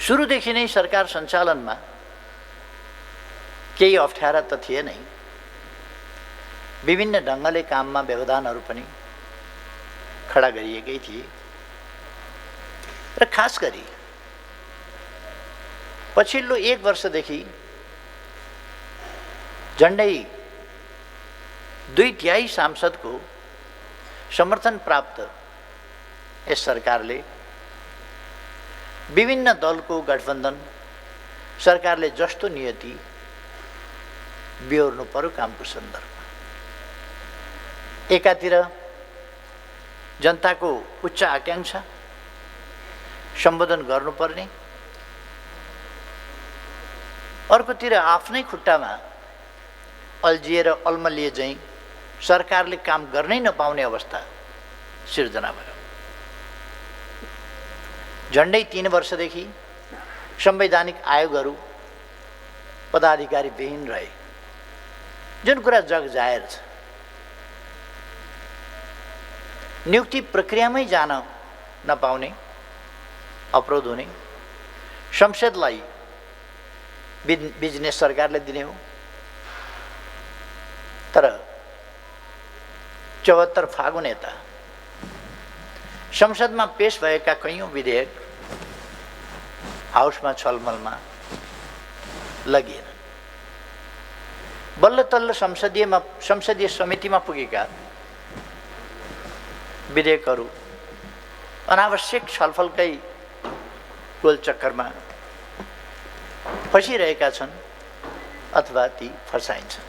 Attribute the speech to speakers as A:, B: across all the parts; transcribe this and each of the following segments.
A: सुरुदेखि नै सरकार सञ्चालनमा केही अप्ठ्यारा त थिए नै, विभिन्न ढङ्गले काममा व्यवधानहरू पनि खडा गरिएकै थिए र खास गरी पछिल्लो 1 वर्षदेखि झन्डै 2/3 सांसदको समर्थन प्राप्त यस सरकारले विभिन्न दलको गठबन्धन सरकारले जस्तो नियति बिहोर्नु पर्यो कामको सन्दर्भमा, एकातिर जनताको उच्च आकांक्षा सम्बोधन गर्नुपर्ने, अर्कोतिर आफ्नै खुट्टामा अल्झिएर अल्मलिए झैँ सरकारले काम गर्नै नपाउने अवस्था सिर्जना भयो। झन्डै 3 वर्षदेखि संवैधानिक आयोगहरू पदाधिकारी विहीन रहे, जुन कुरा जग जाहेर छ। नियुक्ति प्रक्रियामै जान नपाउने, अवरोध हुने, संसदलाई बिजनेस सरकारले दिने हो। तर 74 फागुन यता संसदमा पेश भएका कैयौँ विधेयक हाउसमा छलमलमा लगिएन। बल्ल तल्ल संसदीय समितिमा पुगेका विधेयकहरू अनावश्यक छलफलकै गोलचक्करमा फसिरहेका छन् अथवा ती फसाइन्छन्।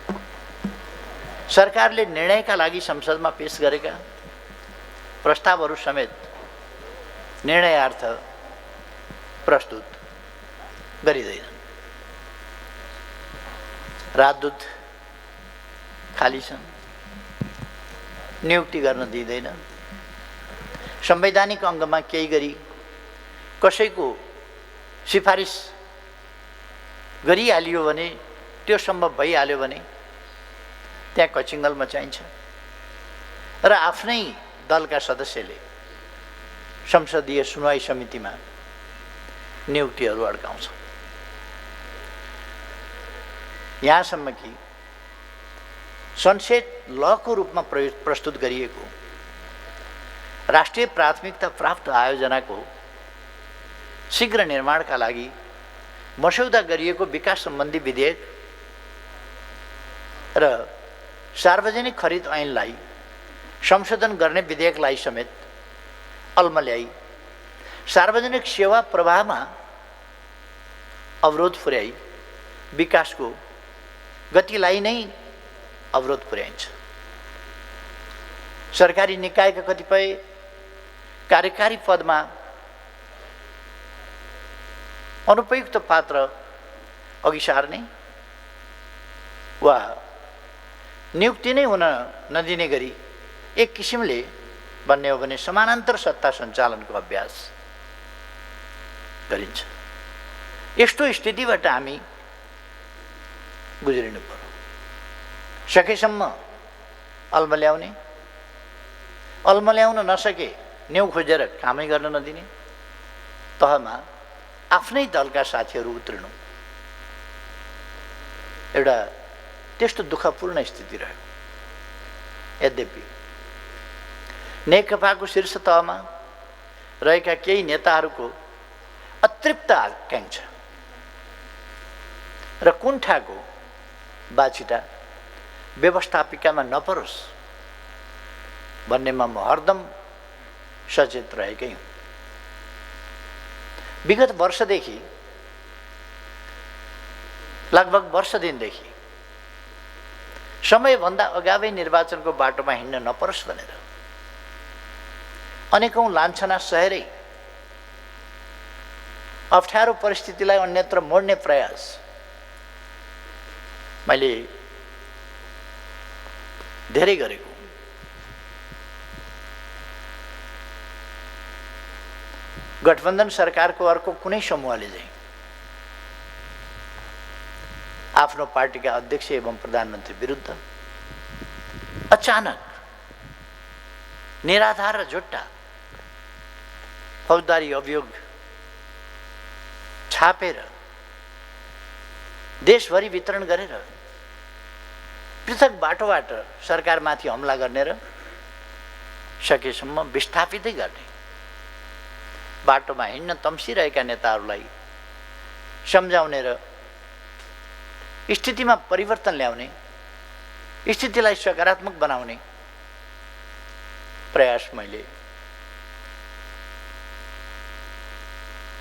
A: सरकारले निर्णयका लागि संसदमा पेश गरेका प्रस्तावहरू समेत निर्णयार्थ प्रस्तुत गरिँदैनन्। राजदूत खाली छन्, नियुक्ति गर्न दिँदैन। संवैधानिक अङ्गमा केही गरी कसैको सिफारिस गरिहालियो भने, त्यो सम्भव भइहाल्यो भने त्यहाँ कचिङ्गल मचाइन्छ र आफ्नै दलका सदस्यले संसदीय सुनवाई समितिमा नियुक्तिहरू अड्काउँछ। यहाँसम्म कि सनसेट लको रूपमा प्रस्तुत गरिएको राष्ट्रिय प्राथमिकता प्राप्त आयोजनाको शीघ्र निर्माणका लागि मस्यौदा गरिएको विकास सम्बन्धी विधेयक र सार्वजनिक खरिद ऐनलाई संशोधन गर्ने विधेयकलाई समेत अल्मल्याई सार्वजनिक सेवा प्रवाहमा अवरोध पुर्याई विकासको गतिलाई नै अवरोध पुर्याइन्छ। सरकारी निकायका कतिपय कार्यकारी पदमा अनुपयुक्त पात्र अघि सार्ने वा नियुक्ति नै हुन नदिने गरी एक किसिमले भन्ने हो भने समानान्तर सत्ता सञ्चालनको अभ्यास गरिन्छ। यस्तो स्थितिबाट हामी गुज्रिनु पर्यो। सकेसम्म अल्मल्याउन नसके न्यौ खोजेर कामै गर्न नदिने तहमा आफ्नै दलका साथीहरू उत्रिनु एउटा त्यस्तो दुःखपूर्ण स्थिति रह्यो। यद्यपि नेकपाको शीर्ष तहमा रहेका केही नेताहरूको अतृप्त आकांक्षा र कुण्ठाको बाछिटा व्यवस्थापिकामा नपरोस् भन्नेमा म हरदम सचेत रहेकै हुँ। विगत वर्षदेखि लगभग वर्ष दिनदेखि समयभन्दा अगावै निर्वाचनको बाटोमा हिँड्न नपरोस् भनेर अनेकौं लान्छना सहेरै अप्ठ्यारो परिस्थितिलाई अन्यत्र मोड्ने प्रयास मैले धेरै गरेको। गठबन्धन सरकारको अर्को कुनै समूहले चाहिँ आफ्नो पार्टीका अध्यक्ष एवं प्रधानमन्त्री विरुद्ध अचानक निराधार र झुट्टा फौजदारी अभियोग छापेर देशभरि वितरण गरेर पृथक बाटोबाट सरकारमाथि हमला गर्ने र सकेसम्म विस्थापितै गर्ने, बाटोमा हिँड्न तम्सिरहेका नेताहरूलाई सम्झाउने र स्थितिमा परिवर्तन ल्याउने, स्थितिलाई सकारात्मक बनाउने प्रयास मैले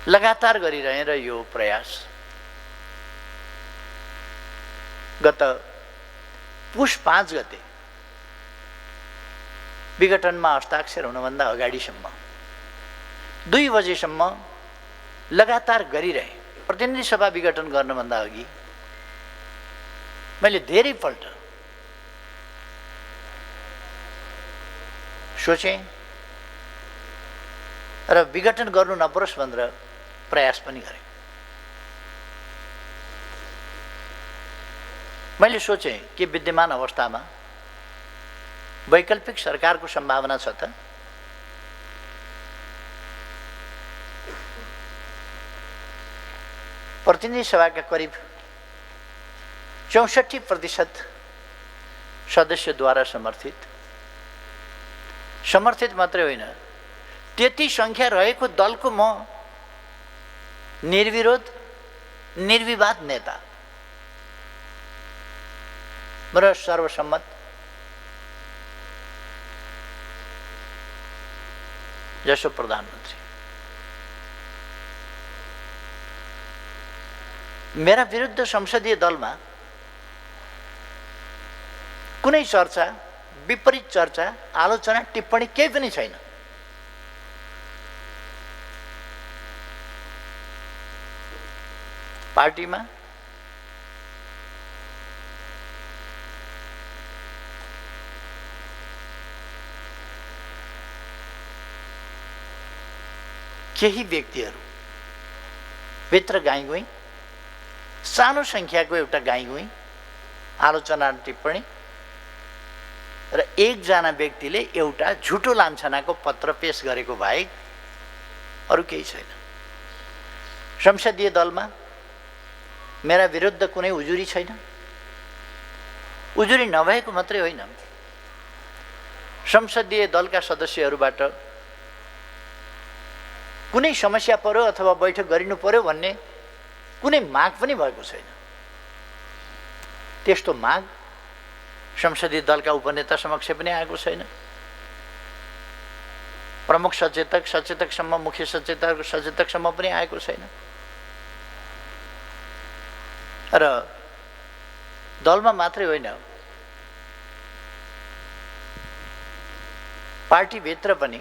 A: लगातार गरिरहेँ र यो प्रयास गत पुष 5 गते विघटनमा हस्ताक्षर हुनुभन्दा अगाडिसम्म 2 बजेसम्म लगातार गरिरहेँ। प्रतिनिधि सभा विघटन गर्नुभन्दा अघि मैले धेरै पल्ट सोचेँ र विघटन गर्नु नपरोस् भनेर प्रयास पनि गरेँ। मैले सोचेँ कि विद्यमान अवस्थामा वैकल्पिक सरकारको सम्भावना छ त? प्रतिनिधि सभाका करिब 64% सदस्यद्वारा समर्थित मात्रै होइन, त्यति संख्या रहेको दलको म निर्विरोध निर्विवाद नेता र सर्वसम्मत जसो प्रधानमन्त्री। मेरा विरुद्ध संसदीय दलमा कुनै चर्चा, विपरीत चर्चा, आलोचना, टिप्पणी केही पनि छैन। पार्टीमा केही व्यक्तिहरू भित्र गाईगुई, सानो संख्याको एउटा गाईगुई, आलोचना, टिप्पणी र एकजना व्यक्तिले एउटा झुटो लान्छनाको पत्र पेश गरेको बाहेक अरू केही छैन। संसदीय दलमा मेरा विरुद्ध कुनै उजुरी छैन। उजुरी नभएको मात्रै होइन, संसदीय दलका सदस्यहरूबाट कुनै समस्या पर्यो अथवा बैठक गरिनु पर्यो भन्ने कुनै माग पनि भएको छैन। त्यस्तो माग संसदीय दलका उपनेता समक्ष पनि आएको छैन। प्रमुख सचेतक, सचेतकसम्म, मुख्य सचेतक, सचेतकसम्म पनि आएको छैन। र दलमा मात्रै होइन, पार्टीभित्र पनि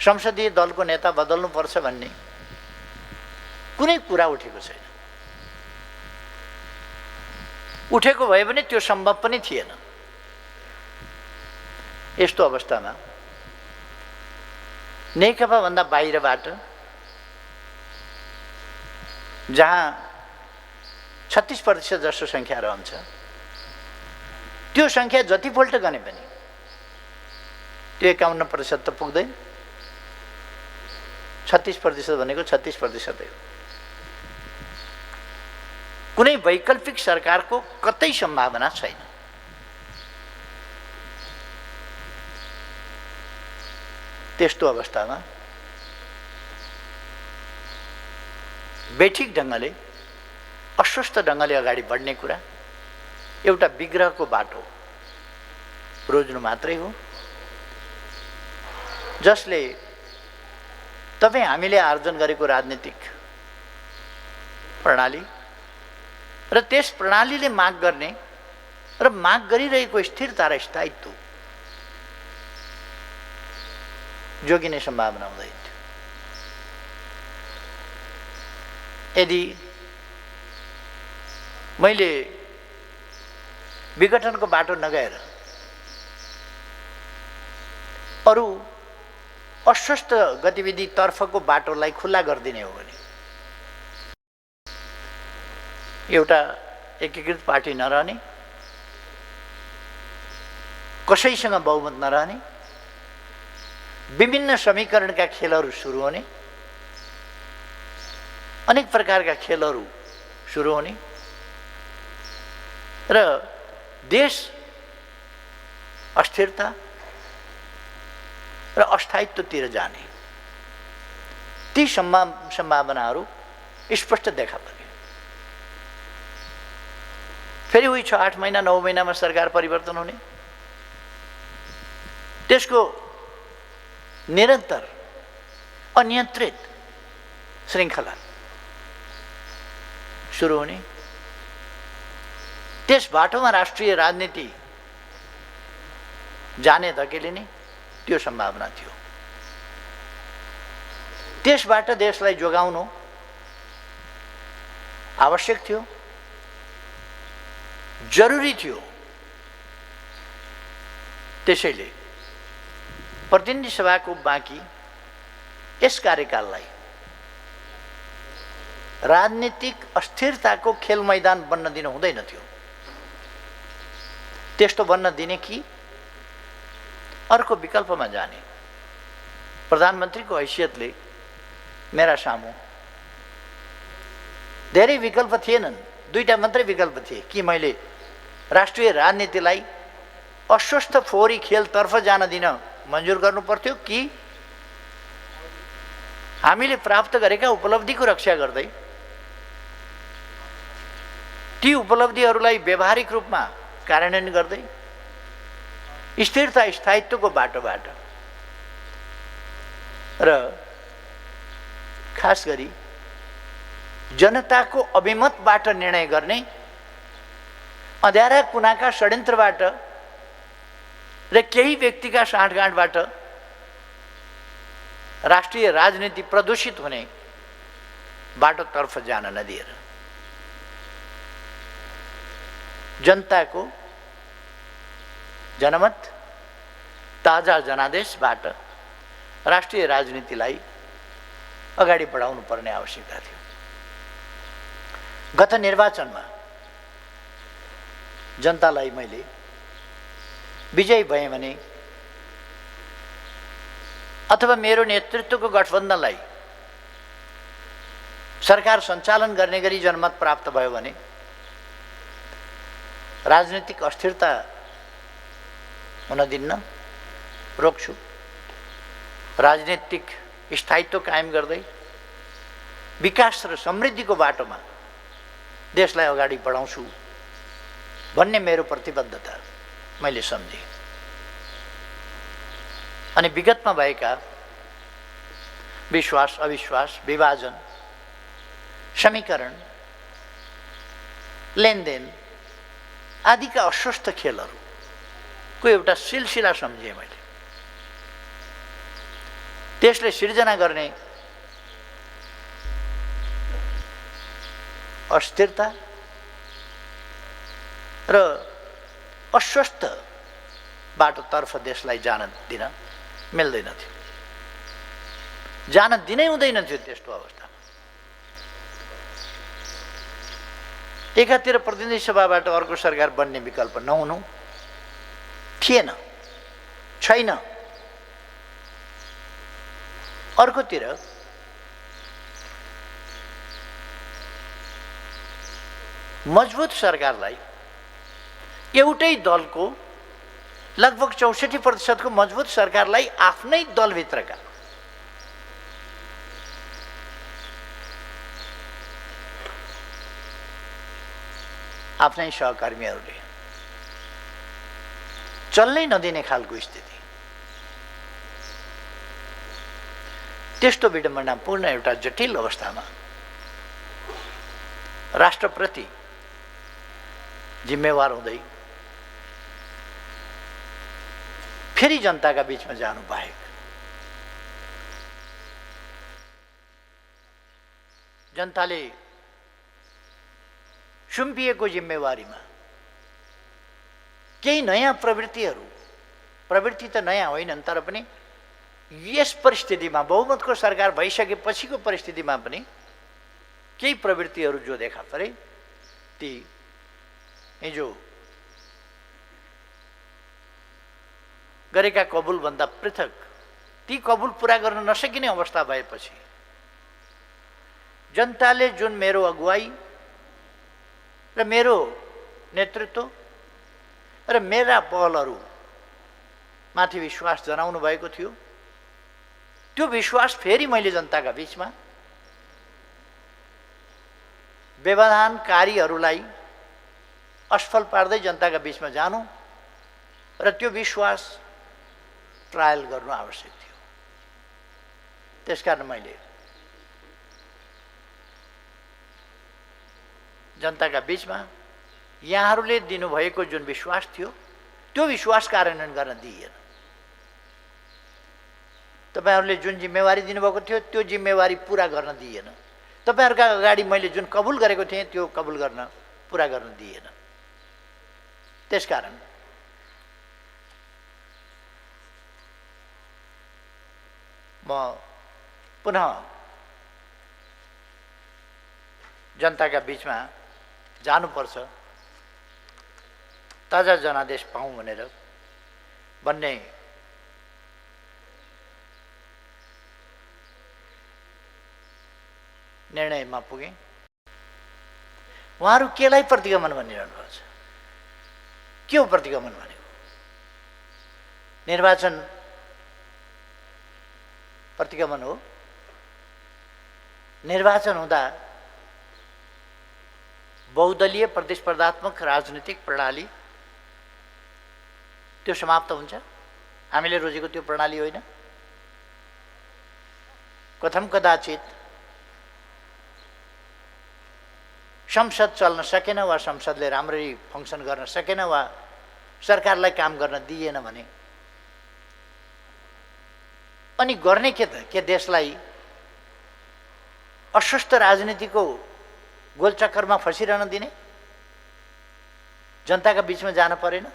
A: संसदीय दलको नेता बदल्नुपर्छ भन्ने कुनै कुरा उठेको छैन। उठेको भए पनि त्यो सम्भव पनि थिएन। यस्तो अवस्थामा नेकपाभन्दा बाहिरबाट जहाँ 36% जसो संख्या रहन्छ, त्यो संख्या जतिपल्ट गने पनि त्यो 51% त पुग्दैन। 36% भनेको 36% हो। कुनै वैकल्पिक सरकारको कतै सम्भावना छैन। त्यस्तो अवस्थामा बेठिक ढङ्गले, अस्वस्थ ढङ्गले अगाडि बढ्ने कुरा एउटा विग्रहको बाटो रोज्नु मात्रै हो, जसले तपाईँ हामीले आर्जन गरेको राजनीतिक प्रणाली र त्यस प्रणालीले माग गर्ने र माग गरिरहेको स्थिरता र स्थायित्व जोगिने सम्भावना हुँदैन थियो। यदि मैले विघटनको बाटो नगएर अरू अस्वस्थ गतिविधि तर्फको बाटोलाई खुल्ला गरिदिने हो भने एउटा एकीकृत पार्टी नरहने, कसैसँग बहुमत नरहने, विभिन्न समीकरणका खेलहरू सुरु हुने अनेक प्रकारका खेलहरू सुरु हुने र देश अस्थिरता र अस्थायित्वतिर जाने ती सम्भावनाहरू स्पष्ट देखा परे। फेरि उही 6-8 महिना 9 महिनामा सरकार परिवर्तन हुने, त्यसको निरन्तर अनियन्त्रित श्रृङ्खला सुरु हुने, त्यस बाटोमा राष्ट्रिय राजनीति जाने धकेलिने त्यो सम्भावना थियो। त्यसबाट देशलाई जोगाउनु आवश्यक थियो, जरुरी थियो। त्यसैले प्रतिनिधि सभाको बाँकी यस कार्यकाललाई राजनीतिक अस्थिरताको खेल मैदान बन्न दिनु हुँदैन थियो। त्यस्तो बन्न दिने कि अर्को विकल्पमा जाने। प्रधानमन्त्रीको हैसियतले मेरा सामु धेरै विकल्प थिएनन्, दुईटा मात्रै विकल्प थिए कि मैले राष्ट्रिय राजनीतिलाई अस्वस्थ फोहोरी खेलतर्फ जान दिन मन्जुर गर्नु पर्थ्यो कि हामीले प्राप्त गरेका उपलब्धिको रक्षा गर्दै ती उपलब्धिहरूलाई व्यावहारिक रूपमा कार्यान्वयन गर्दै स्थिरता स्थायित्वको बाटोबाट र खास गरी जनताको अभिमतबाट निर्णय गर्ने अँध्यारा कुनाका षड्यन्त्रबाट र केही व्यक्तिका साँठगाँठबाट राष्ट्रिय राजनीति प्रदूषित हुने बाटोतर्फ जान नदिएर जनताको जनमत ताजा जनादेशबाट राष्ट्रिय राजनीतिलाई अगाडि बढाउनु पर्ने आवश्यकता थियो। गत निर्वाचनमा जनतालाई मैले विजयी भएँ भने अथवा मेरो नेतृत्वको गठबन्धनलाई सरकार सञ्चालन गर्ने गरी जनमत प्राप्त भयो भने राजनीतिक अस्थिरता हुन दिन्न, रोक्छु। राजनीतिक स्थायित्व कायम गर्दै विकास र समृद्धिको बाटोमा देशलाई अगाडि बढाउँछु भन्ने मेरो प्रतिबद्धता मैले सम्झेँ। अनि विगतमा भएका विश्वास अविश्वास, विभाजन, समीकरण, लेनदेन आदिका अस्वस्थ खेलहरूको एउटा सिलसिला सम्झेँ मैले। त्यसले सिर्जना गर्ने अस्थिरता र अस्वस्थ बाटोतर्फ देशलाई जान दिन मिल्दैन थियो, जान दिनै हुँदैन थियो। त्यस्तो अवस्थामा एकातिर प्रतिनिधि सभाबाट अर्को सरकार बन्ने विकल्प नहुनु थिएन, छैन। अर्कोतिर मजबुत सरकारलाई एउटै दलको लगभग 64% मजबुत सरकारलाई आफ्नै दलभित्रका आफ्नै सहकर्मीहरूले चल्नै नदिने खालको स्थिति, त्यस्तो विडम्बनापूर्ण एउटा जटिल अवस्थामा राष्ट्रप्रति जिम्मेवार हुँदै फेरि जनताका बीचमा जानु बाहेक जनताले सुम्पिएको जिम्मेवारीमा केही नयाँ प्रवृत्ति त नयाँ होइनन्, तर पनि यस परिस्थितिमा बहुमतको सरकार भइसकेपछिको परिस्थितिमा पनि केही प्रवृत्तिहरू जो देखा परे ती हिजो गरेका कबुलभन्दा पृथक, ती कबुल पुरा गर्न नसकिने अवस्था भएपछि जनताले जुन मेरो अगुवाई र मेरो नेतृत्व र मेरा पहलहरू माथि विश्वास जनाउनु भएको थियो, त्यो विश्वास फेरि मैले जनताका बीचमा व्यवधानकारीहरूलाई असफल पार्दै जनताका बीचमा जानु र त्यो विश्वास ट्रायल गर्नु आवश्यक थियो। त्यसकारण मैले जनताका बीचमा यहाँहरूले दिनुभएको जुन विश्वास थियो त्यो विश्वास कार्यान्वयन गर्न दिइएन। तपाईहरुले जुन जिम्मेवारी दिनुभएको थियो त्यो जिम्मेवारी पूरा गर्न दिइएन। तपाईहरुका अगाडि मैले जुन कबुल गरेको थिएँ त्यो कबुल गर्न पूरा गर्न दिइएन। त्यसकारण म पुनः जनताका बीचमा जानुपर्छ, ताजा जनादेश पाऊँ भनेर भन्ने निर्णयमा पुगे। उहाँहरू केलाई प्रतिगमन भनिरहनु भएको छ? के हो प्रतिगमन भनेको? निर्वाचन प्रतिगमन हो। निर्वाचन हुँदा बहुदलीय प्रतिस्पर्धात्मक राजनीतिक प्रणाली त्यो समाप्त हुन्छ। हामीले रोजेको त्यो प्रणाली होइन। कथम कदाचित संसद चल्न सकेन वा संसदले राम्ररी फङ्सन गर्न सकेन वा सरकारलाई काम गर्न दिएन भने अनि गर्ने के त? के देशलाई अस्वस्थ राजनीतिको गोलचक्करमा फसिरहन दिने? जनताका बीचमा जान परेन?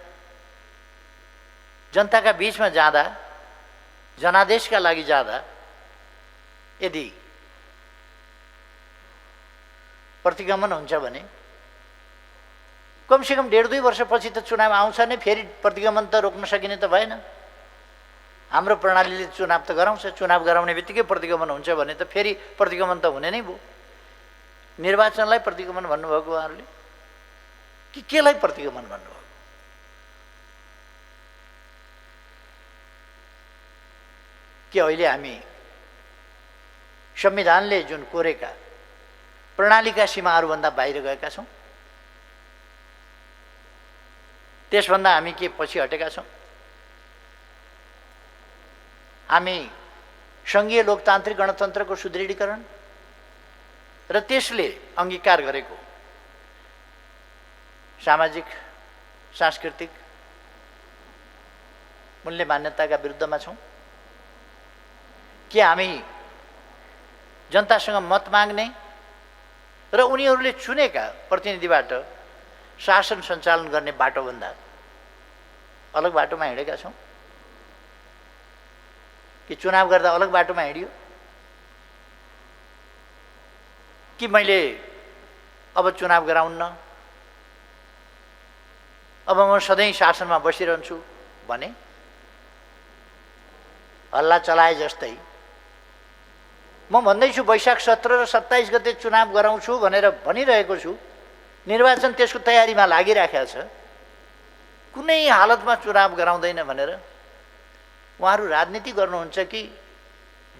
A: जनताका बीचमा जाँदा, जनादेशका लागि जाँदा यदि प्रतिगमन हुन्छ भने कमसेकम 1.5-2 वर्षपछि त चुनाव आउँछ नै, फेरि प्रतिगमन त रोक्न सकिने त भएन। हाम्रो प्रणालीले चुनाव त गराउँछ, चुनाव गराउने बित्तिकै प्रतिगमन हुन्छ भने त फेरि प्रतिगमन त हुने नै भयो। निर्वाचनलाई प्रतिगमन भन्नुभएको उहाँहरूले कि केलाई प्रतिगमन भन्नुभएको? के अहिले हामी संविधानले जुन कोरेका प्रणालीका सीमाहरूभन्दा बाहिर गएका छौँ? त्यसभन्दा हामी के पछि हटेका छौँ? हामी सङ्घीय लोकतान्त्रिक गणतन्त्रको सुदृढीकरण र त्यसले अङ्गीकार गरेको सामाजिक सांस्कृतिक मूल्य मान्यताका विरुद्धमा छौँ? के हामी जनतासँग मत माग्ने र उनीहरूले चुनेका प्रतिनिधिबाट शासन सञ्चालन गर्ने बाटोभन्दा अलग बाटोमा हिँडेका छौँ? कि चुनाव गर्दा अलग बाटोमा हिँडियो? कि मैले अब चुनाव गराउन्न, अब म सधैँ शासनमा बसिरहन्छु भने हल्ला चलाए जस्तै म भन्दैछु वैशाख 17 र 27 गते चुनाव गराउँछु भनेर भनिरहेको छु। निर्वाचन त्यसको तयारीमा लागिराखेको छ। कुनै हालतमा चुनाव गराउँदैन भनेर उहाँहरू राजनीति गर्नुहुन्छ कि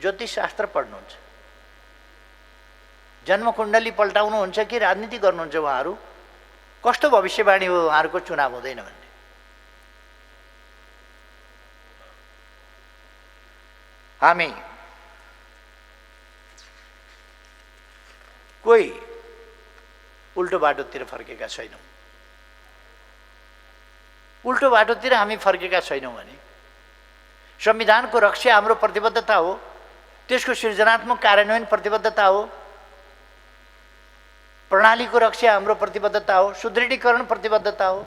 A: ज्योतिषशास्त्र पढ्नुहुन्छ? जन्मकुण्डली पल्टाउनुहुन्छ कि राजनीति गर्नुहुन्छ? उहाँहरू कस्तो भविष्यवाणी हो उहाँहरूको चुनाव हुँदैन भन्ने? हामी कोही उल्टो बाटोतिर फर्केका छैनौँ। उल्टो बाटोतिर हामी फर्केका छैनौँ भने संविधानको रक्षा हाम्रो प्रतिबद्धता हो, त्यसको सृजनात्मक कार्यान्वयन प्रतिबद्धता हो, प्रणालीको रक्षा हाम्रो प्रतिबद्धता हो, सुदृढीकरण प्रतिबद्धता हो।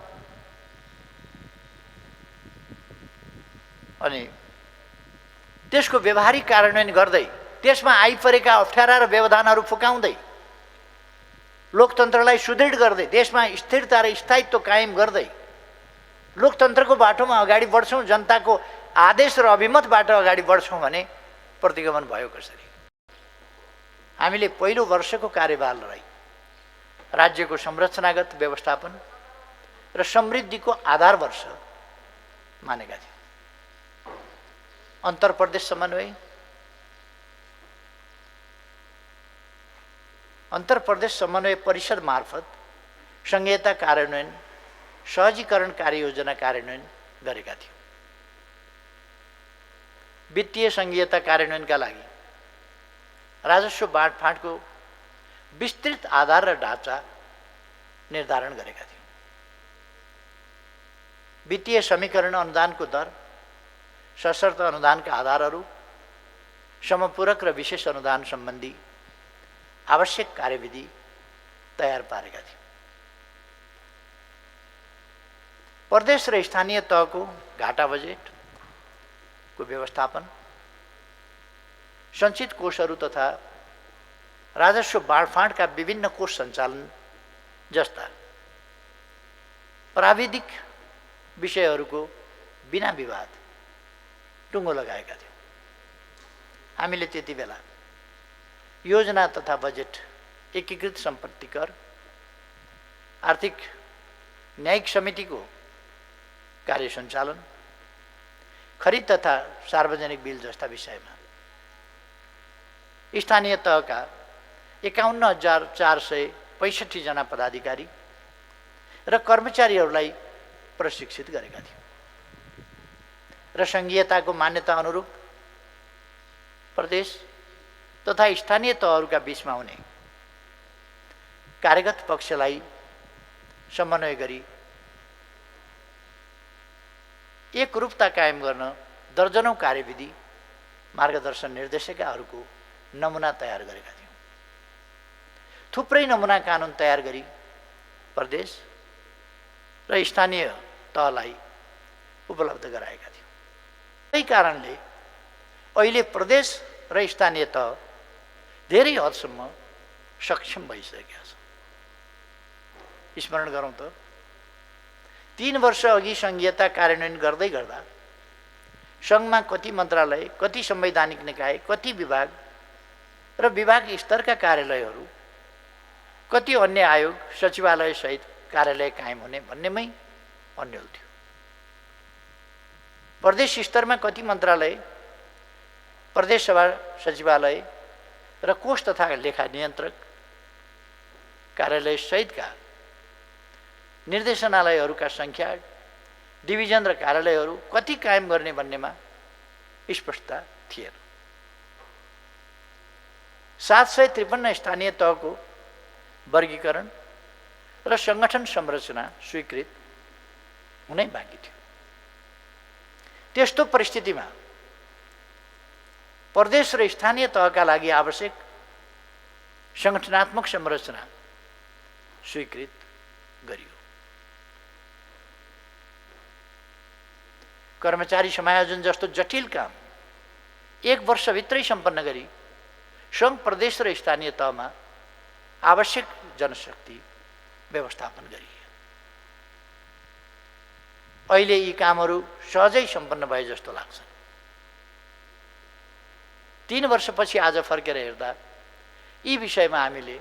A: अनि त्यसको व्यवहारिक कार्यान्वयन गर्दै, त्यसमा आइपरेका अप्ठ्यारा र व्यवधानहरू फुकाउँदै, लोकतन्त्रलाई सुदृढ गर्दै, देशमा स्थिरता र स्थायित्व कायम गर्दै लोकतन्त्रको बाटोमा अगाडि बढ्छौँ, जनताको आदेश र अभिमतबाट अगाडि बढ्छौँ भने प्रतिगमन भयो कसरी? हामीले पहिलो वर्षको कार्यभारलाई राज्यको संरचनागत व्यवस्थापन र समृद्धिको आधार वर्ष मानेका थियौँ। अन्तर्प्रदेश समन्वय, अन्तर्प्रदेश समन्वय परिषद मार्फत संघीयता कार्यान्वयन, सहजीकरण कार्ययोजना कार्यान्वयन गरेका थियौँ। वित्तीय संघीयता कार्यान्वयनका लागि राजस्व बाँडफाँडको विस्तृत आधार र ढाँचा निर्धारण गरेका थियौँ। वित्तीय समीकरण अनुदानको दर, सशर्त अनुदानका आधारहरू, समपूरक र विशेष अनुदान सम्बन्धी आवश्यक कार्यविधि तयार पारेका थियौँ। प्रदेश र स्थानीय तहको घाटा बजेटको व्यवस्थापन, सञ्चित कोषहरू तथा राजस्व बाँडफाँडका विभिन्न कोष सञ्चालन जस्ता प्राविधिक विषयहरूको बिना विवाद टुङ्गो लगाएका थियौँ। हामीले त्यति बेला योजना तथा बजेट, एकीकृत सम्पत्ति कर, आर्थिक न्यायिक समितिको कार्य सञ्चालन, खरिद तथा सार्वजनिक बिल जस्ता विषयमा स्थानीय तहका 51,465 जना पदाधिकारी र कर्मचारीहरूलाई प्रशिक्षित गरेका थियौँ र संघीयताको मान्यता अनुरूप प्रदेश तथा स्थानीय तहहरूका बीचमा हुने कार्यगत पक्षलाई समन्वय गरी एकरूपता कायम गर्न दर्जनौं कार्यविधि, मार्गदर्शन निर्देशिकाहरूको नमुना तयार गरेका थियौँ। थुप्रै नमुना कानुन तयार गरी प्रदेश र स्थानीय तहलाई उपलब्ध गराएका थियौँ। त्यही कारणले अहिले प्रदेश र स्थानीय तह धेरै हदसम्म सक्षम भइसकेका छन्। स्मरण गरौँ त, 3 वर्ष अघि संघीयता कार्यान्वयन गर्दै गर्दा सङ्घमा कति मन्त्रालय, कति संवैधानिक निकाय, कति विभाग र विभाग स्तरका कार्यालयहरू, कति अन्य आयोग, सचिवालय सहित कार्यालय कायम हुने भन्नेमै अन्यल थियो। प्रदेश स्तरमा कति मन्त्रालय, प्रदेश सभा सचिवालय र कोष तथा लेखा नियन्त्रक कार्यालय सहितका निर्देशनालयहरूका सङ्ख्या, डिभिजन र कार्यालयहरू कति कायम गर्ने भन्नेमा स्पष्टता थिएन। 753 स्थानीय तहको वर्गीकरण र सङ्गठन संरचना स्वीकृत हुनै बाँकी थियो। त्यस्तो परिस्थितिमा प्रदेश र स्थानीय तहका लागि आवश्यक सङ्गठनात्मक संरचना स्वीकृत गरियो। कर्मचारी समायोजन जस्तो जटिल काम 1 वर्षभित्रै सम्पन्न गरी सङ्घ, प्रदेश र स्थानीय तहमा आवश्यक जनशक्ति व्यवस्थापन गरियो। अहिले यी कामहरू सहजै सम्पन्न भए जस्तो लाग्छ। 3 वर्षपछि आज फर्केर हेर्दा यी विषयमा हामीले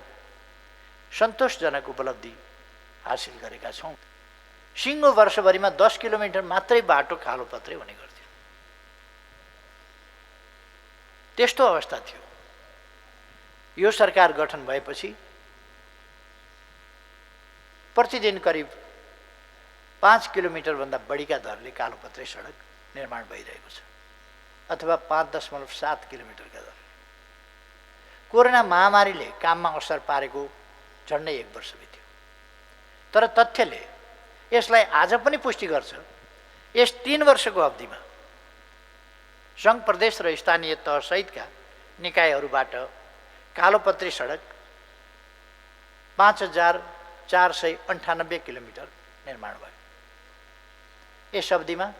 A: सन्तोषजनक उपलब्धि हासिल गरेका छौँ। सिङ्गो वर्षभरिमा 10 किलोमिटर मात्रै बाटो कालोपत्रे हुने गर्थ्यो। त्यस्तो अवस्था थियो। यो सरकार गठन भएपछि प्रतिदिन करिब 5 किलोमिटरभन्दा बढीका दरले कालोपत्रे सडक निर्माण भइरहेको छ, अथवा 5.7 किलोमिटरका दर। कोरोना महामारीले काममा असर पारेको झन्डै 1 वर्ष बित्यो, तर तथ्यले यसलाई आज पनि पुष्टि गर्छ। यस 3 वर्षको अवधिमा सङ्घ, प्रदेश र स्थानीय तह सहितका निकायहरूबाट कालोपत्रे सडक 5,498 किलोमिटर निर्माण भयो। यस अवधिमा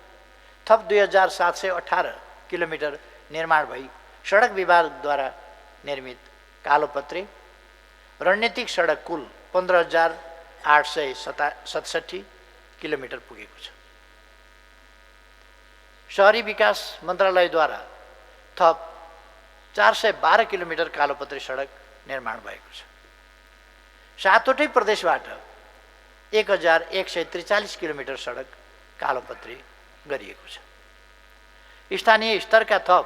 A: थप 2,718 किलोमिटर निर्माण भई सडक विभागद्वारा निर्मित कालोपत्रे रणनीतिक सडक कुल 15,867 किलोमिटर पुगेको छ। शहरी विकास मन्त्रालयद्वारा थप 412 किलोमिटर कालोपत्रे सडक निर्माण भएको छ। सातवटै प्रदेशबाट 1143 किलोमिटर सडक कालोपत्री गरिएको छ। स्थानीय स्तरका थप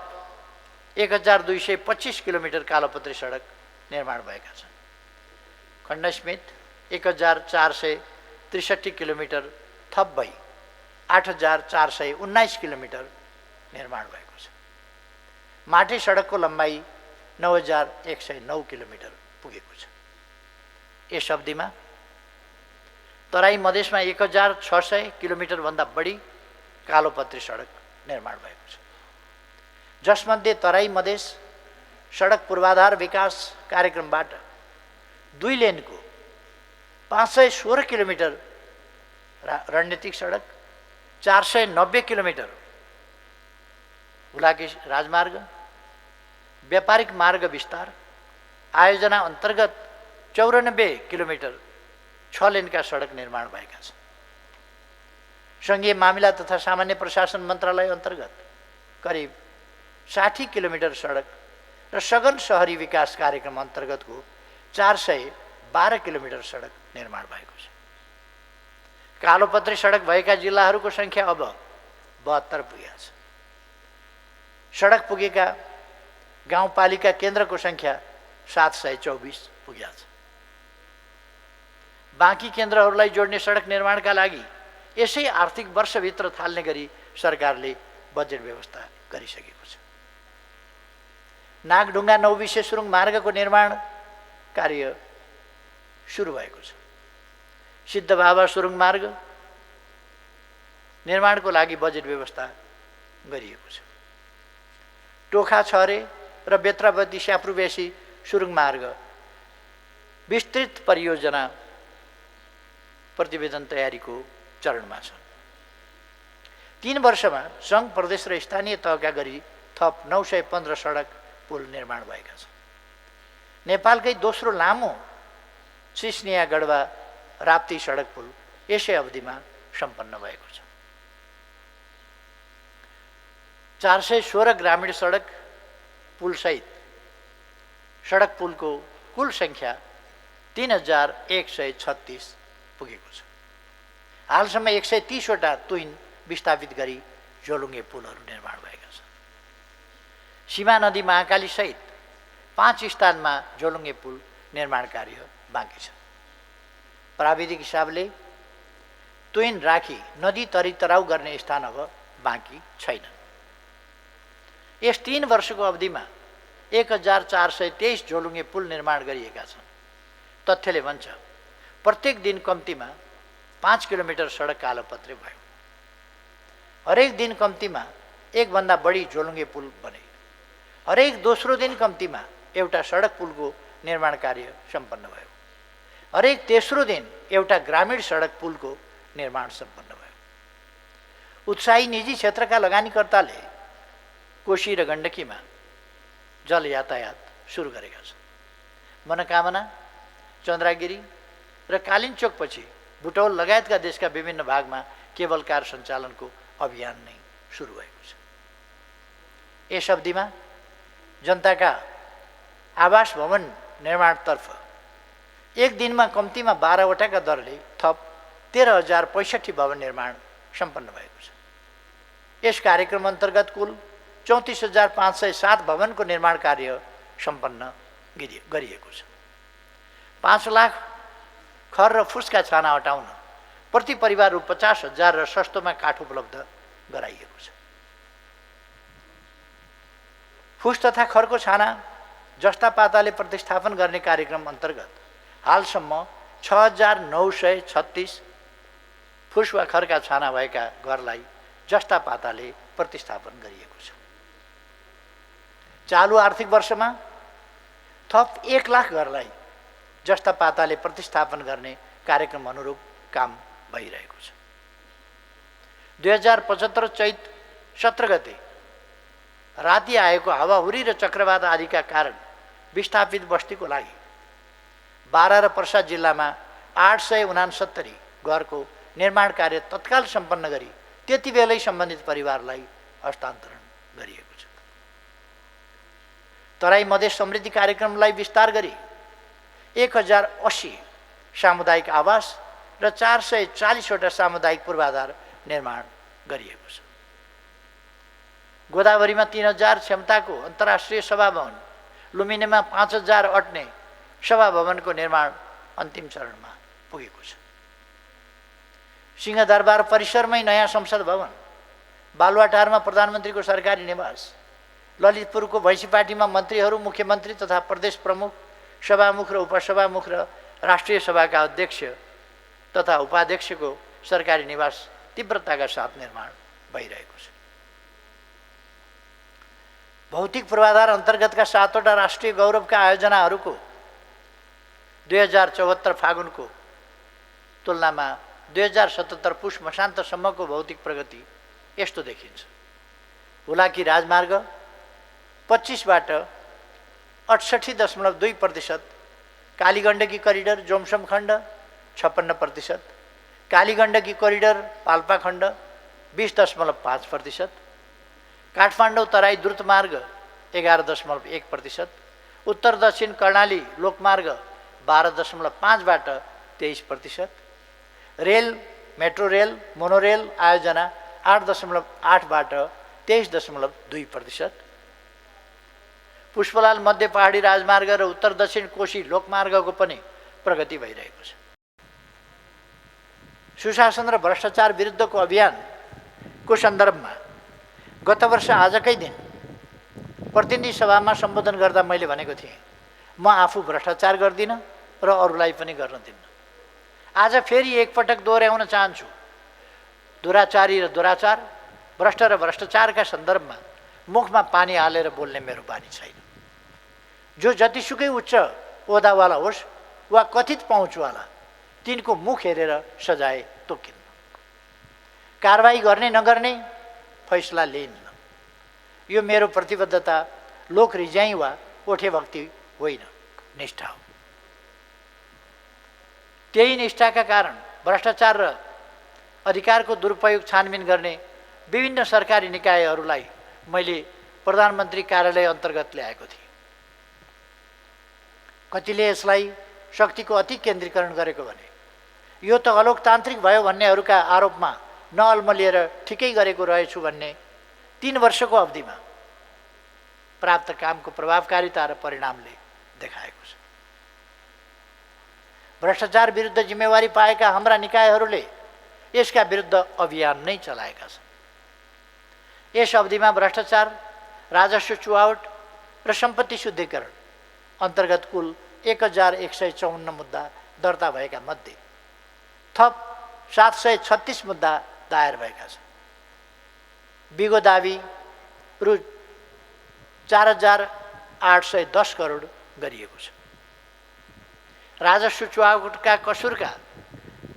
A: 1225 किलोमिटर कालोपत्री सडक निर्माण भएका छन्। खण्डसमेत 1463 किलोमिटर थप भई 8419 किलोमिटर निर्माण भएको छ। माटे सडकको लम्बाइ 9109 किलोमिटर पुगेको छ। यस अवधिमा तराई मधेसमा 1600 किलोमिटरभन्दा बढी कालोपत्री सडक निर्माण भएको छ, जसमध्ये तराई मधेस सडक पूर्वाधार विकास कार्यक्रमबाट 2 लेनको 516 किलोमिटर रणनीतिक सडक, 490 किलोमिटर हुलाकी राजमार्ग, व्यापारिक मार्ग विस्तार आयोजना अन्तर्गत 94 किलोमिटर 6 लेनका सडक निर्माण भएका छन्। सङ्घीय मामिला तथा सामान्य प्रशासन मन्त्रालय अन्तर्गत करिब 60 किलोमिटर सडक र सघन शहरी विकास कार्यक्रम अन्तर्गतको 412 किलोमिटर सडक निर्माण भएको छ। कालोपत्री सडक भएका जिल्लाहरूको सङ्ख्या अब 72 पुगेको छ। सडक पुगेका गाउँपालिका केन्द्रको सङ्ख्या 724 पुगेको छ। बाँकी केन्द्रहरूलाई जोड्ने सडक निर्माणका लागि यसै आर्थिक वर्षभित्र थाल्ने गरी सरकारले बजेट व्यवस्था गरिसकेको छ। नागढुङ्गा नौबिसे सुरुङ मार्गको निर्माण कार्य सुरु भएको छ। सिद्धबाबा सुरुङ मार्ग निर्माणको लागि बजेट व्यवस्था गरिएको छ। टोखा छरे र बेत्रावती स्याप्रुबेसी सुरुङ मार्ग विस्तृत परियोजना प्रतिवेदन तयारीको चरणमा छ। 3 वर्षमा सङ्घ प्रदेश र स्थानीय तहका गरी थप 915 सडक पुल निर्माण भएका छन्। नेपालकै दोस्रो लामो सिस्निया गढवा राप्ती सडक पुल यसै अवधिमा सम्पन्न भएको छ। 416 ग्रामीण सडक पुलसहित सडक पुलको कुल सङ्ख्या 3136 पुगेको छ। हालसम्म 130 वटा तुइन विस्थापित गरी झोलुङ्गे पुलहरू निर्माण भएका छन्। सीमा नदी महाकाली सहित 5 स्थानमा झोलुङ्गे पुल निर्माण कार्य बाँकी छ। प्राविधिक हिसाबले तुइन राखी नदी तरी तराउ गर्ने स्थान अब बाँकी छैन। यस 3 वर्षको अवधिमा 1423 झोलुङ्गे पुल निर्माण गरिएका छन्। तथ्यले भन्छ प्रत्येक दिन कम्तीमा 5 किलोमिटर सडक कालोपत्री भयो। हरेक दिन कम्तीमा 1 भन्दा बढी झोलुङ्गे पुल बने। हरेक दोस्रो दिन कम्तीमा एउटा सडक पुलको निर्माण कार्य सम्पन्न भयो। हरेक तेस्रो दिन एउटा ग्रामीण सडक पुलको निर्माण सम्पन्न भयो। उत्साही निजी क्षेत्रका लगानीकर्ताले कोशी र गण्डकीमा जल यातायात सुरु गरेका छन्। मनोकामना, चन्द्रागिरी र कालिन्चोकपछि बुटौल लगायतका देशका विभिन्न भागमा केबल कार सञ्चालनको अभियान नै सुरु भएको छ। यस अवधिमा जनताका आवास भवन निर्माणतर्फ एक दिनमा कम्तीमा 12 वटाका दरले थप 13,065 भवन निर्माण सम्पन्न भएको छ। यस कार्यक्रम अन्तर्गत कुल 34,507 भवनको निर्माण कार्य सम्पन्न गरिएको छ। 5 लाख खर र फुसका छाना हटाउन प्रति परिवार रु 50,000 र सस्तोमा काठ उपलब्ध गराइएको छ। फुस तथा खरको छाना जस्ता पाताले प्रतिस्थापन गर्ने कार्यक्रम अन्तर्गत हालसम्म 6,936 फुस वा खरका छाना भएका घरलाई जस्ता पाताले प्रतिस्थापन गरिएको छ। चालु आर्थिक वर्षमा थप 1 लाख घरलाई जस्ता पाताले प्रतिस्थापन गर्ने कार्यक्रम अनुरूप काम भइरहेको छ। 2075 चैत 17 गते राति आएको हावाहुरी र चक्रवात आदिका कारण विस्थापित बस्तीको लागि 12 र पर्सा जिल्लामा 869 घरको निर्माण कार्य तत्काल सम्पन्न गरी त्यति बेलै सम्बन्धित परिवारलाई हस्तान्तरण गरिएको छ। तराई मधेस समृद्धि कार्यक्रमलाई विस्तार गरी 1080 सामुदायिक आवास र 440वटा सामुदायिक पूर्वाधार निर्माण गरिएको छ। गोदावरीमा 3000 क्षमताको अन्तर्राष्ट्रिय सभाभवन, लुम्बिनीमा 5000 अट्ने सभाभवनको निर्माण अन्तिम चरणमा पुगेको छ। सिंहदरबार परिसरमै नयाँ संसद भवन, बालुवाटारमा प्रधानमन्त्रीको सरकारी निवास, ललितपुरको भैँसीपाटीमा मन्त्रीहरू, मुख्यमन्त्री तथा प्रदेश प्रमुख, सभामुख र उपसभामुख र राष्ट्रिय सभाका अध्यक्ष तथा उपाध्यक्षको सरकारी निवास तीव्रताका साथ निर्माण भइरहेको छ। भौतिक पूर्वाधार अन्तर्गतका 7वटा राष्ट्रिय गौरवका आयोजनाहरूको 2074 फागुनको तुलनामा 2077 पुष मसान्तसम्मको भौतिक प्रगति यस्तो देखिन्छ। हुलाकी राजमार्ग 25बाट 68.2%, कालीगण्डकी करिडर जोमसम खण्ड 56%, कालीगण्डकी करिडर पाल्पा खण्ड 20.5%, काठमाडौँ तराई द्रुत मार्ग 11.1%, उत्तर दक्षिण कर्णाली लोकमार्ग 12.5बाट 23%, रेल, मेट्रो रेल, मोनोरेल आयोजना 8.8बाट 23.2%, पुष्पलाल मध्य पहाडी राजमार्ग र उत्तर दक्षिण कोशी लोकमार्गको पनि प्रगति भइरहेको छ। सुशासन र भ्रष्टाचार विरुद्धको अभियानको सन्दर्भमा गत वर्ष आजकै दिन प्रतिनिधि सभामा सम्बोधन गर्दा मैले भनेको थिएँ, म आफू भ्रष्टाचार गर्दिनँ र अरूलाई पनि गर्न दिन्न। आज फेरि एकपटक दोहोऱ्याउन चाहन्छु, दुराचारी र दुराचार, भ्रष्ट र भ्रष्टाचारका सन्दर्भमा मुखमा पानी हालेर बोल्ने मेरो बानी छैन। जो जतिसुकै उच्च ओहदावाला होस् वा कथित पहुँचवाला, तिनको मुख हेरेर सजाय तोकिन्न। कारबाही गर्ने नगर्ने फैसला लिइन्न। यो मेरो प्रतिबद्धता लोक रिजाइ वा ओठे भक्ति होइन, निष्ठा हो। त्यही निष्ठाका कारण भ्रष्टाचार र अधिकारको दुरुपयोग छानबिन गर्ने विभिन्न सरकारी निकायहरूलाई मैले प्रधानमन्त्री कार्यालय अन्तर्गत ल्याएको थिएँ। कतिले यसलाई शक्तिको अति केन्द्रीकरण गरेको भने, यो त अलोकतान्त्रिक भयो भन्नेहरूका आरोपमा नअल्मलिएर ठिकै गरेको रहेछु भन्ने 3 वर्षको अवधिमा प्राप्त कामको प्रभावकारिता र परिणामले देखाएको छ। भ्रष्टाचार विरुद्ध जिम्मेवारी पाएका हाम्रा निकायहरूले यसका विरुद्ध अभियान नै चलाएका छन्। यस अवधिमा भ्रष्टाचार, राजस्व चुहावट र सम्पत्ति शुद्धिकरण अन्तर्गत कुल 1154 मुद्दा दर्ता भएका मध्ये थप 736 मुद्दा दायर भएका छन्। बिगो दाबी रु 4810 करोड गरिएको छ। राजस्व चुहावटका कसुरका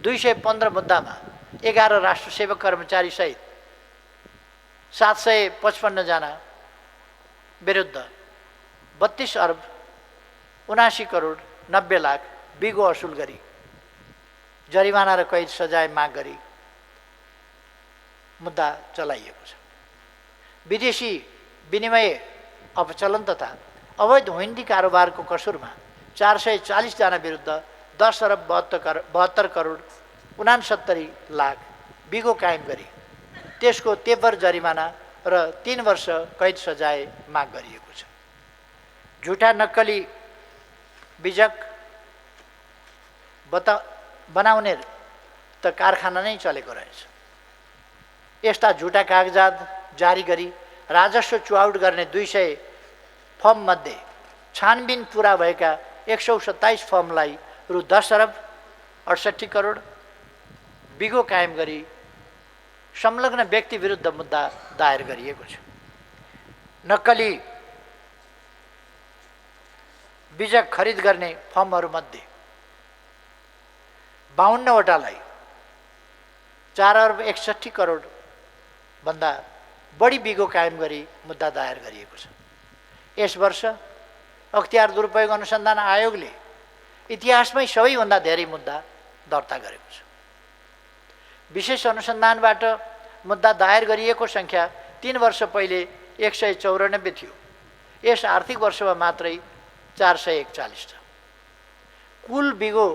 A: 215 मुद्दामा 11 राष्ट्र सेवक कर्मचारी सहित 755 जना विरुद्ध 32 अर्ब 79 करोड 90 लाख बिगो असुल गरी जरिवाना र कैद सजाय माग गरी मुद्दा चलाइएको छ। विदेशी विनिमय अपचलन तथा अवैध हुन्डी कारोबारको कसुरमा 440 जना विरुद्ध 10 अर्ब 72 करोड 69 लाख बिगो कायम गरी त्यसको तेब्बर जरिमाना र 3 वर्ष कैद सजाय माग गरिएको छ। झुटा नक्कली बीजक बनाउने त कारखाना नै चलेको रहेछ। यस्ता झुटा कागजात जारी गरी राजस्व चुहावट गर्ने 200 फर्म मध्ये छानबिन पुरा भएका 127 फर्मलाई रु 10 अर्ब 68 करोड बिगो कायम गरी संलग्न व्यक्ति विरुद्ध मुद्दा दायर गरिएको छ। नक्कली बीजक खरिद गर्ने फर्महरूमध्ये 52 वटालाई 4 अर्ब 61 करोड भन्दा बढी बिगो कायम गरी मुद्दा दायर गरिएको छ। यस वर्ष अख्तियार दुरुपयोग अनुसन्धान आयोगले इतिहासमै सबैभन्दा धेरै मुद्दा दर्ता गरेको छ। विशेष अनुसन्धानबाट मुद्दा दायर गरिएको सङ्ख्या 3 वर्ष पहिले 194 थियो। यस आर्थिक वर्षमा मात्रै 441 छ। कुल बिगो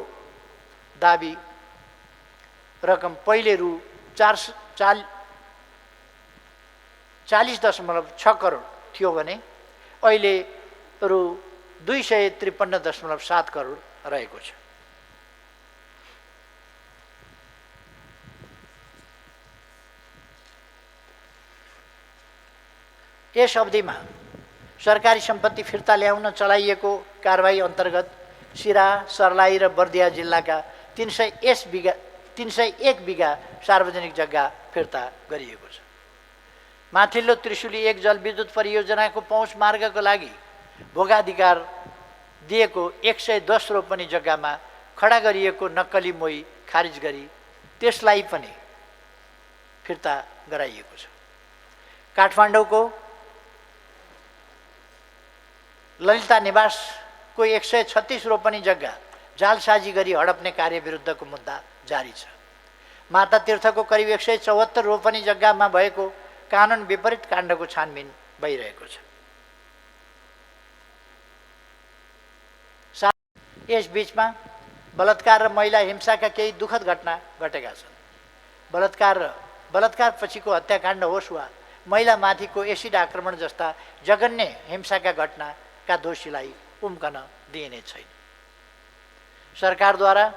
A: दाबी रकम पहिले रु 40.6 करोड थियो भने अहिले रु 253.7 करोड रहेको छ। यस अवधिमा सरकारी सम्पत्ति फिर्ता ल्याउन चलाइएको कारबाही अन्तर्गत सिरा, सर्लाही र बर्दिया जिल्लाका 301 बिघा सार्वजनिक जग्गा फिर्ता गरिएको छ। माथिल्लो त्रिशुली 1 जलविद्युत परियोजनाको पहुँच मार्गको लागि भोगाधिकार दिएको 110 रोपनी जग्गामा खडा गरिएको नक्कली मोही खारिज गरी त्यसलाई पनि फिर्ता गराइएको छ। काठमाडौँको ललिता निवासको 136 रोपनी जग्गा जालसाजी गरी हडप्ने कार्य विरुद्धको मुद्दा जारी छ। माता तीर्थको करिब 174 रोपनी जग्गामा भएको कानुन विपरीत काण्डको छानबिन भइरहेको छ। यस बीचमा बलात्कार र महिला हिंसाका केही दुःखद घटना घटेका छन्। बलात्कार पछिको हत्याकाण्ड होस् वा महिलामाथिको एसिड आक्रमण जस्ता जघन्य हिंसाका घटनाका दोषीलाई उम्कन दिइने छैन। सरकारद्वारा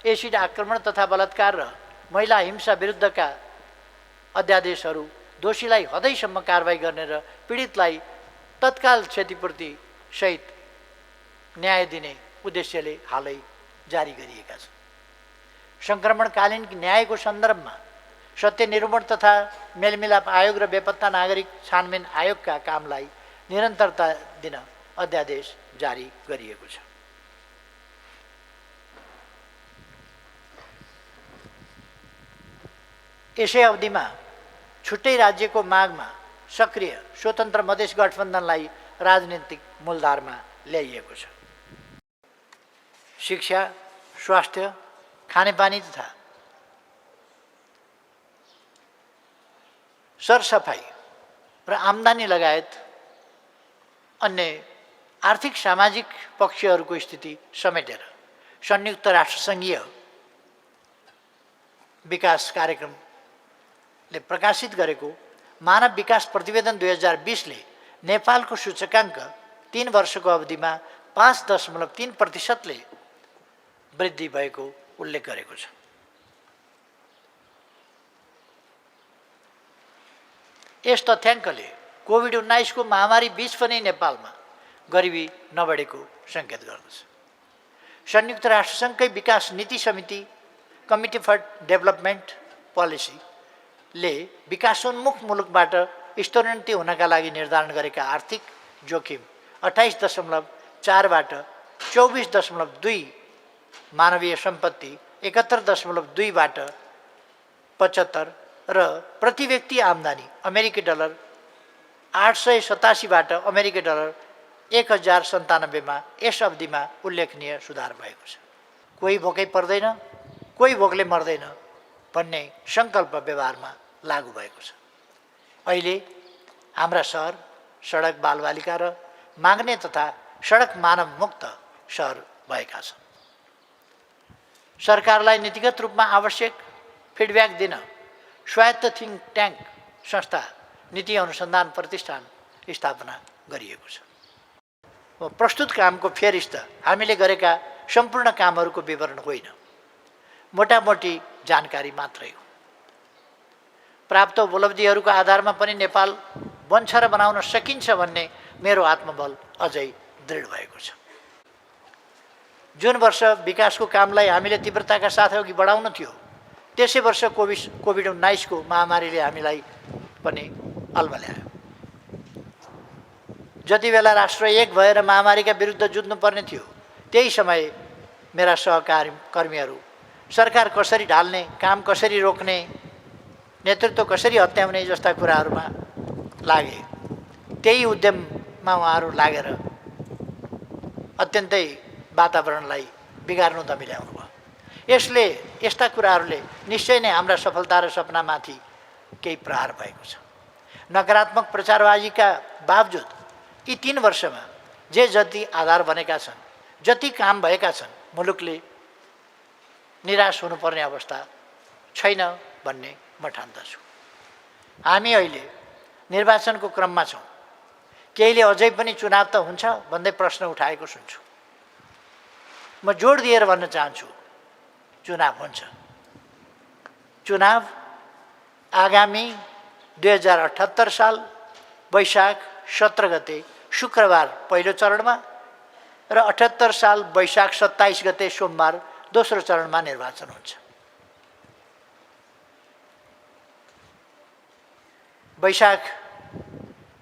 A: एसिड आक्रमण तथा बलात्कार र महिला हिंसा विरुद्धका अध्यादेशहरू दोषीलाई हदैसम्म कारबाही गर्ने र पीडितलाई तत्काल क्षतिपूर्ति सहित न्याय दिने उद्देश्यले हालै जारी गरिएका छन्। सङ्क्रमणकालीन न्यायको सन्दर्भमा सत्य निरूपण तथा मेलमिलाप आयोग र बेपत्ता नागरिक छानबिन आयोगका कामलाई निरन्तरता दिन अध्यादेश जारी गरिएको छ। यसै अवधिमा छुट्टै राज्यको मागमा सक्रिय स्वतन्त्र मधेस गठबन्धनलाई राजनीतिक मूलधारमा ल्याइएको छ। शिक्षा, स्वास्थ्य, खानेपानी तथा सरसफाई र आम्दानी लगायत अन्य आर्थिक सामाजिक पक्षहरूको स्थिति समेटेर संयुक्त राष्ट्रसङ्घीय विकास कार्यक्रमले प्रकाशित गरेको मानव विकास प्रतिवेदन 2020ले नेपालको सूचकाङ्क 3 वर्षको अवधिमा 5.3%ले वृद्धि भएको उल्लेख गरेको छ। यस तथ्याङ्कले कोभिड-19 को महामारी बीच पनि नेपालमा गरिबी नबढेको सङ्केत गर्दछ। संयुक्त राष्ट्रसङ्घकै विकास नीति समिति कमिटी फर डेभलपमेन्ट पोलिसीले विकासोन्मुख मुलुकबाट स्तरोन्नति हुनका लागि निर्धारण गरेका आर्थिक जोखिम 28.4 बाट 24.2, मानवीय सम्पत्ति 71.2 बाट 75 र प्रति व्यक्ति आम्दानी अमेरिकी डलर 887 बाट अमेरिकी डलर 1097 मा यस अवधिमा उल्लेखनीय सुधार भएको छ। कोही भोकै पर्दैन, कोही भोकले मर्दैन भन्ने सङ्कल्प व्यवहारमा लागू भएको छ। अहिले हाम्रा सहर सडक बालबालिका र माग्ने तथा सडक मानव मुक्त सहर भएका छन्। सरकारलाई नीतिगत रूपमा आवश्यक फिडब्याक दिन स्वायत्त थिङ्क ट्याङ्क संस्था नीति अनुसन्धान प्रतिष्ठान स्थापना गरिएको छ। प्रस्तुत कामको फेरिस्त हामीले गरेका सम्पूर्ण कामहरूको विवरण होइन, मोटामोटी जानकारी मात्रै हो। प्राप्त उपलब्धिहरूको आधारमा पनि नेपाल बन्छ र बनाउन सकिन्छ भन्ने मेरो आत्मबल अझै दृढ भएको छ। जुन वर्ष विकासको कामलाई हामीले तीव्रताका साथ अघि बढाउन थियो, त्यसै वर्ष कोभिड-19 को महामारीले हामीलाई पनि अल्मल्यायो। जति बेला राष्ट्र एक भएर महामारीका विरुद्ध जुझ्नुपर्ने थियो, त्यही समय मेरा सहकर्मीहरू सरकार कसरी ढाल्ने, काम कसरी रोक्ने, नेतृत्व कसरी हत्याउने जस्ता कुराहरूमा लागे। त्यही उद्यममा उहाँहरू लागेर अत्यन्तै वातावरणलाई बिगार्नु त मिलाउनु भयो। यसले यस्ता कुराहरूले निश्चय नै हाम्रा सफलता र सपनामाथि केही प्रहार भएको छ। नकारात्मक प्रचारबाजीका बावजुद यी 3 वर्षमा जे जति आधार बनेका छन्, जति काम भएका छन्, मुलुकले निराश हुनुपर्ने अवस्था छैन भन्ने म ठान्दछु। हामी अहिले निर्वाचनको क्रममा छौँ। केहीले अझै पनि चुनाव त हुन्छ भन्दै प्रश्न उठाएको सुन्छु। म जोड दिएर भन्न चाहन्छु, चुनाव हुन्छ। चुनाव आगामी 2078 साल वैशाख 17 गते शुक्रबार पहिलो चरणमा र 78 साल वैशाख 27 गते सोमबार दोस्रो चरणमा निर्वाचन हुन्छ। वैशाख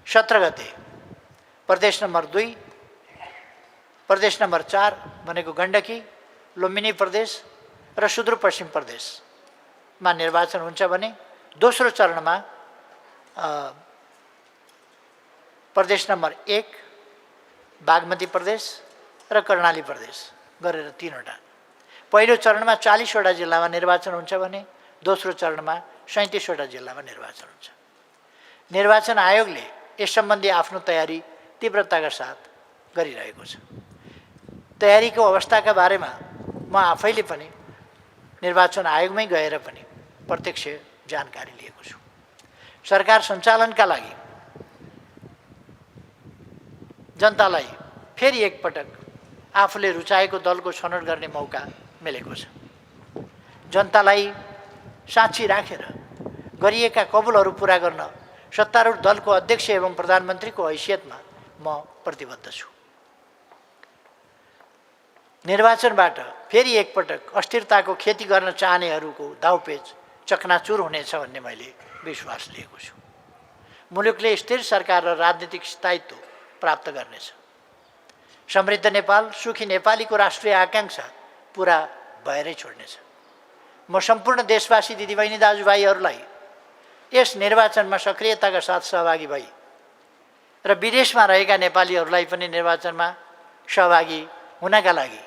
A: 17 गते प्रदेश नम्बर 2, प्रदेश नम्बर 4 भनेको गण्डकी, लुम्बिनी प्रदेश र सुदूरपश्चिम प्रदेशमा निर्वाचन हुन्छ भने दोस्रो चरणमा प्रदेश नम्बर 1 बागमती प्रदेश र कर्णाली प्रदेश गरेर 3वटा। पहिलो चरणमा 40वटा जिल्लामा निर्वाचन हुन्छ भने दोस्रो चरणमा 37वटा जिल्लामा निर्वाचन हुन्छ। निर्वाचन आयोगले यस सम्बन्धी आफ्नो तयारी तीव्रताका साथ गरिरहेको छ। तयारीको अवस्थाका बारेमा म आफैले पनि निर्वाचन आयोगमै गएर पनि प्रत्यक्ष जानकारी लिएको छु। सरकार सञ्चालनका लागि जनतालाई फेरि एकपटक आफूले रुचाएको दलको छनौट गर्ने मौका मिलेको छ। जनतालाई साक्षी राखेर गरिएका कबुलहरू पुरा गर्न सत्तारूढ दलको अध्यक्ष एवं प्रधानमन्त्रीको हैसियतमा म प्रतिबद्ध छु। निर्वाचनबाट फेरि एकपटक अस्थिरताको खेती गर्न चाहनेहरूको दाउपेच चकनाचुर हुनेछ भन्ने मैले विश्वास लिएको छु। मुलुकले स्थिर सरकार र राजनीतिक स्थायित्व प्राप्त गर्नेछ। समृद्ध नेपाल, सुखी नेपालीको राष्ट्रिय आकांक्षा पुरा भएरै छोड्नेछ। म सम्पूर्ण देशवासी दिदीबहिनी दाजुभाइहरूलाई यस निर्वाचनमा सक्रियताका साथ सहभागी भई र विदेशमा रहेका नेपालीहरूलाई पनि निर्वाचनमा सहभागी हुनका लागि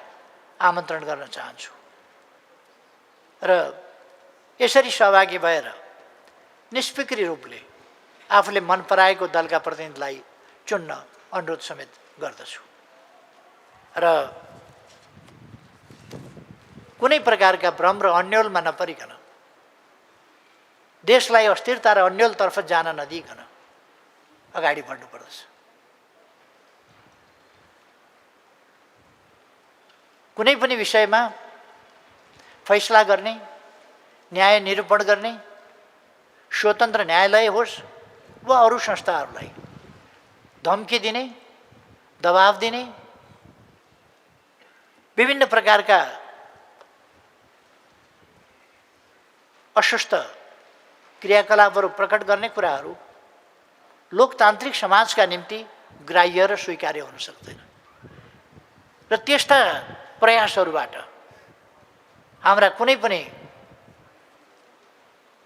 A: आमन्त्रण गर्न चाहन्छु र यसरी सहभागी भएर निष्फिक्री रूपले आफूले मन पराएको दलका प्रतिनिधिलाई चुन्न अनुरोध समेत गर्दछु र कुनै प्रकारका भ्रम र अन्योलमा नपरिकन देशलाई अस्थिरता र अन्योलतर्फ जान नदिइकन अगाडि बढ्नुपर्दछ। कुनै पनि विषयमा फैसला गर्ने, न्याय निरूपण गर्ने स्वतन्त्र न्यायालय होस् वा अरू संस्थाहरूलाई धम्की दिने, दबाब दिने, विभिन्न प्रकारका अस्वस्थ क्रियाकलापहरू प्रकट गर्ने कुराहरू लोकतान्त्रिक समाजका निम्ति ग्राह्य र स्वीकार्य हुन सक्दैन र त्यस्ता प्रयासहरूबाट हाम्रा कुनै पनि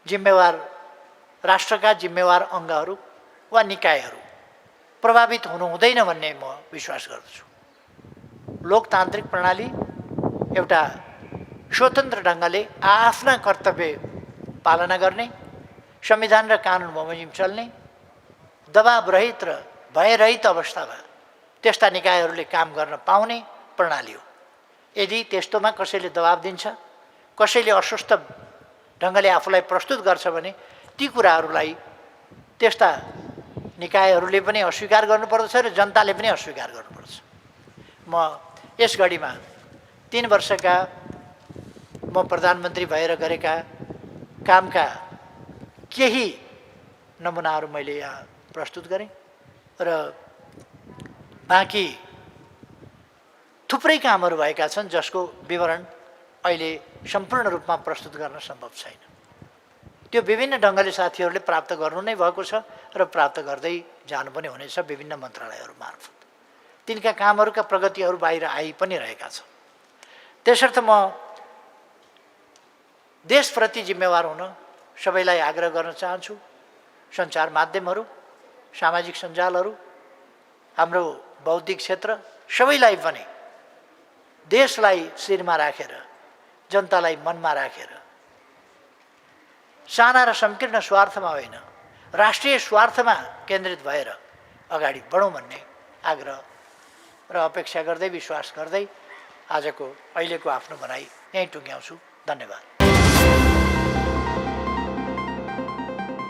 A: जिम्मेवार राष्ट्रका जिम्मेवार अङ्गहरू वा निकायहरू प्रभावित हुनु हुँदैन भन्ने म विश्वास गर्दछु। लोकतान्त्रिक प्रणाली एउटा स्वतन्त्र ढङ्गले आफ्ना कर्तव्य पालना गर्ने, संविधान र कानुन बमोजिम चल्ने, दबाब रहित र भयरहित अवस्थामा त्यस्ता निकायहरूले काम गर्न पाउने प्रणाली हो। यदि त्यस्तोमा कसैले दबाब दिन्छ, कसैले अस्वस्थ ढङ्गले आफूलाई प्रस्तुत गर्छ भने ती कुराहरूलाई त्यस्ता निकायहरूले पनि अस्वीकार गर्नुपर्दछ र जनताले पनि अस्वीकार गर्नुपर्छ। म यस घडीमा 3 वर्षका म प्रधानमन्त्री भएर गरेका कामका केही नमुनाहरू मैले यहाँ प्रस्तुत गरेँ र बाँकी थुप्रै कामहरू भएका छन् जसको विवरण अहिले सम्पूर्ण रूपमा प्रस्तुत गर्न सम्भव छैन। त्यो विभिन्न ढङ्गले साथीहरूले प्राप्त गर्नु नै भएको छ र प्राप्त गर्दै जानु पनि हुनेछ विभिन्न मन्त्रालयहरू मार्फत। तिनका कामहरूका प्रगतिहरू बाहिर आइ पनि रहेका छन्। त्यसर्थ म देशप्रति जिम्मेवार हुन सबैलाई आग्रह गर्न चाहन्छु। सञ्चार माध्यमहरू, सामाजिक सञ्जालहरू, हाम्रो बौद्धिक क्षेत्र सबैलाई पनि देशलाई शिरमा राखेर, जनतालाई मनमा राखेर साना र संकीर्ण स्वार्थमा होइन राष्ट्रिय स्वार्थमा केन्द्रित भएर अगाडि बढौँ भन्ने आग्रह र अपेक्षा गर्दै विश्वास गर्दै आजको अहिलेको आफ्नो भनाइ यहीँ टुङ्ग्याउँछु। धन्यवाद।